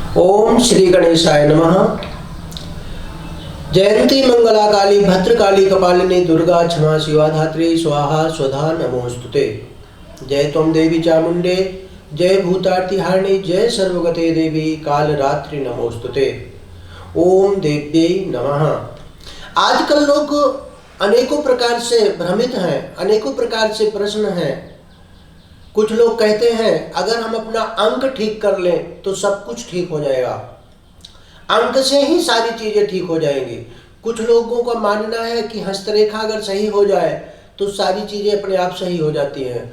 ओम श्री गणेशाय नमः। जयंती मंगला काली भद्रकाली कपालिनी दुर्गा क्षमा शिवा धात्री स्वाहा स्वधा नमोस्तुते। जय त्वं देवी चामुंडे जय भूतार्तिहारिणी जय सर्वगते देवी काल रात्रि नमोस्तुते। ओम देव्यै नमः। आजकल लोग अनेकों प्रकार से भ्रमित हैं, अनेकों प्रकार से प्रश्न हैं। कुछ लोग कहते हैं अगर हम अपना अंक ठीक कर लें तो सब कुछ ठीक हो जाएगा, अंक से ही सारी चीजें ठीक हो जाएंगी। कुछ लोगों का मानना है कि हस्तरेखा अगर सही हो जाए तो सारी चीजें अपने आप सही हो जाती हैं।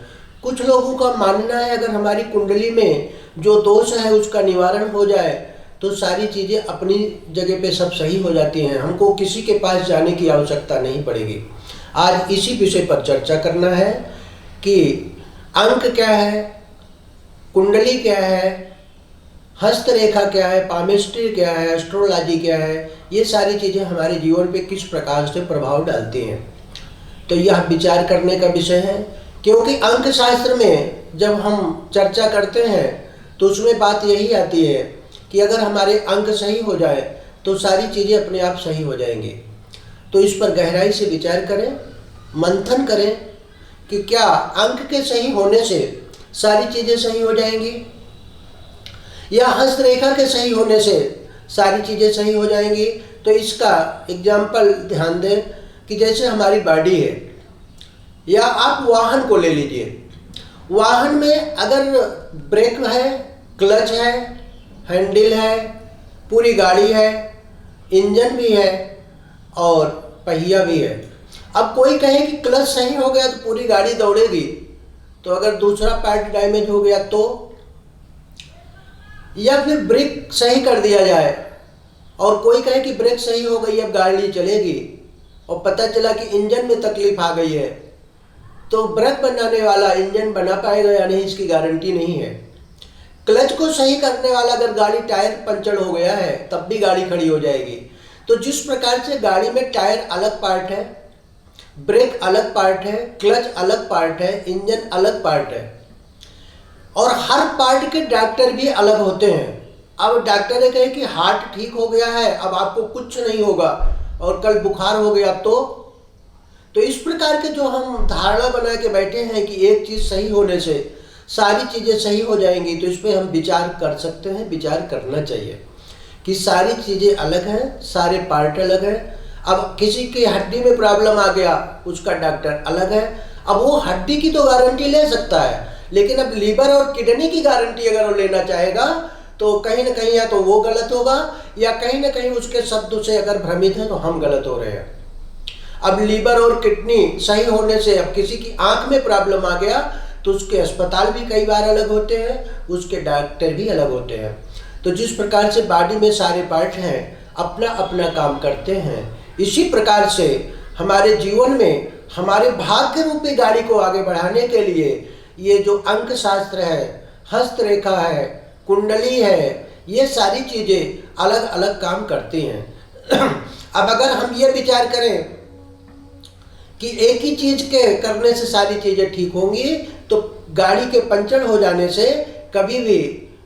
कुछ लोगों का मानना है अगर हमारी कुंडली में जो दोष है उसका निवारण हो जाए तो सारी चीजें अपनी जगह पे सब सही हो जाती हैं, हमको किसी के पास जाने की आवश्यकता नहीं पड़ेगी। आज इसी विषय पर चर्चा करना है कि अंक क्या है, कुंडली क्या है, हस्तरेखा क्या है, पामिस्ट्री क्या है, एस्ट्रोलॉजी क्या है, ये सारी चीज़ें हमारे जीवन पे किस प्रकार से प्रभाव डालती हैं। तो यह विचार करने का विषय है, क्योंकि अंक शास्त्र में जब हम चर्चा करते हैं तो उसमें बात यही आती है कि अगर हमारे अंक सही हो जाए तो सारी चीज़ें अपने आप सही हो जाएंगी। तो इस पर गहराई से विचार करें, मंथन करें कि क्या अंक के सही होने से सारी चीज़ें सही हो जाएंगी या हस्तरेखा के सही होने से सारी चीज़ें सही हो जाएंगी। तो इसका एग्जाम्पल ध्यान दें कि जैसे हमारी बॉडी है या आप वाहन को ले लीजिए। वाहन में अगर ब्रेक है, क्लच है, हैंडल है, पूरी गाड़ी है, इंजन भी है और पहिया भी है। अब कोई कहे कि क्लच सही हो गया तो पूरी गाड़ी दौड़ेगी, तो अगर दूसरा पार्ट डैमेज हो गया तो, या फिर ब्रेक सही कर दिया जाए और कोई कहे कि ब्रेक सही हो गई अब गाड़ी चलेगी और पता चला कि इंजन में तकलीफ आ गई है, तो ब्रेक बनाने वाला इंजन बना पाएगा या नहीं इसकी गारंटी नहीं है। क्लच को सही करने वाला अगर गाड़ी टायर पंचर हो गया है तब भी गाड़ी खड़ी हो जाएगी। तो जिस प्रकार से गाड़ी में टायर अलग पार्ट है, ब्रेक अलग पार्ट है, क्लच अलग पार्ट है, इंजन अलग पार्ट है और हर पार्ट के डॉक्टर भी अलग होते हैं। अब डॉक्टर ने कहे कि हार्ट ठीक हो गया है अब आपको कुछ नहीं होगा और कल बुखार हो गया तो इस प्रकार के जो हम धारणा बना के बैठे हैं कि एक चीज़ सही होने से सारी चीज़ें सही हो जाएंगी, तो इस पर हम विचार कर सकते हैं, विचार करना चाहिए कि सारी चीज़ें अलग हैं, सारे पार्ट अलग हैं। अब किसी की हड्डी में प्रॉब्लम आ गया उसका डॉक्टर अलग है, अब वो हड्डी की तो गारंटी ले सकता है, लेकिन अब लीवर और किडनी की गारंटी अगर वो लेना चाहेगा तो कहीं ना कहीं या तो वो गलत होगा या कहीं ना कहीं उसके शब्दों से अगर भ्रमित है तो हम गलत हो रहे हैं। अब लीवर और किडनी सही होने से अब किसी की आंख में प्रॉब्लम आ गया तो उसके अस्पताल भी कई बार अलग होते हैं, उसके डॉक्टर भी अलग होते हैं। तो जिस प्रकार से बॉडी में सारे पार्ट हैं अपना अपना काम करते हैं, इसी प्रकार से हमारे जीवन में हमारे भाग्य रूपी गाड़ी को आगे बढ़ाने के लिए ये जो अंक शास्त्र है, हस्तरेखा है, कुंडली है, ये सारी चीज़ें अलग अलग काम करती हैं। अब अगर हम ये विचार करें कि एक ही चीज़ के करने से सारी चीज़ें ठीक होंगी तो गाड़ी के पंचर हो जाने से कभी भी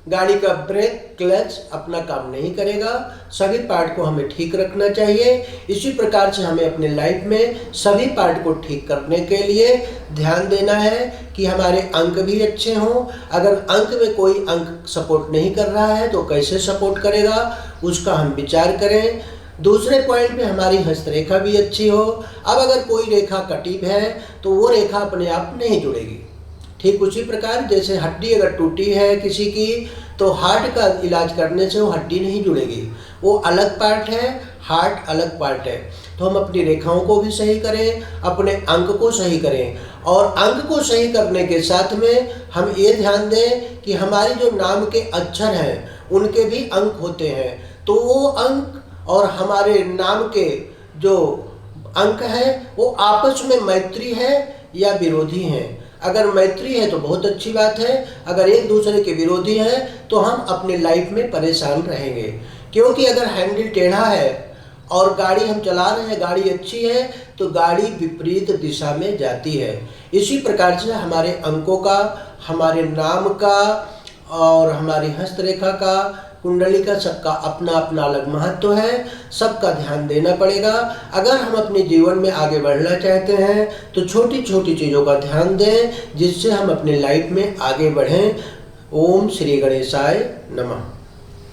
गाड़ी का ब्रेक क्लच अपना काम नहीं करेगा। सभी पार्ट को हमें ठीक रखना चाहिए। इसी प्रकार से हमें अपने लाइफ में सभी पार्ट को ठीक करने के लिए ध्यान देना है कि हमारे अंक भी अच्छे हों। अगर अंक में कोई अंक सपोर्ट नहीं कर रहा है तो कैसे सपोर्ट करेगा उसका हम विचार करें। दूसरे पॉइंट पे हमारी हस्तरेखा भी अच्छी हो। अब अगर कोई रेखा कटी है तो वो रेखा अपने आप नहीं जुड़ेगी। ठीक उसी प्रकार जैसे हड्डी अगर टूटी है किसी की तो हार्ट का इलाज करने से वो हड्डी नहीं जुड़ेगी, वो अलग पार्ट है, हार्ट अलग पार्ट है। तो हम अपनी रेखाओं को भी सही करें, अपने अंक को सही करें और अंक को सही करने के साथ में हम ये ध्यान दें कि हमारे जो नाम के अक्षर हैं उनके भी अंक होते हैं। तो वो अंक और हमारे नाम के जो अंक हैं वो आपस में मैत्री है या विरोधी हैं। अगर मैत्री है तो बहुत अच्छी बात है, अगर एक दूसरे के विरोधी हैं तो हम अपने लाइफ में परेशान रहेंगे। क्योंकि अगर हैंडल टेढ़ा है और गाड़ी हम चला रहे हैं, गाड़ी अच्छी है तो गाड़ी विपरीत दिशा में जाती है। इसी प्रकार से हमारे अंकों का, हमारे नाम का और हमारी हस्तरेखा का कुंडली का सबका अपना अपना अलग महत्व है, सबका ध्यान देना पड़ेगा। अगर हम अपने जीवन में आगे बढ़ना चाहते हैं तो छोटी छोटी चीज़ों का ध्यान दें, जिससे हम अपने लाइफ में आगे बढ़ें। ओम श्री गणेशाय नमः।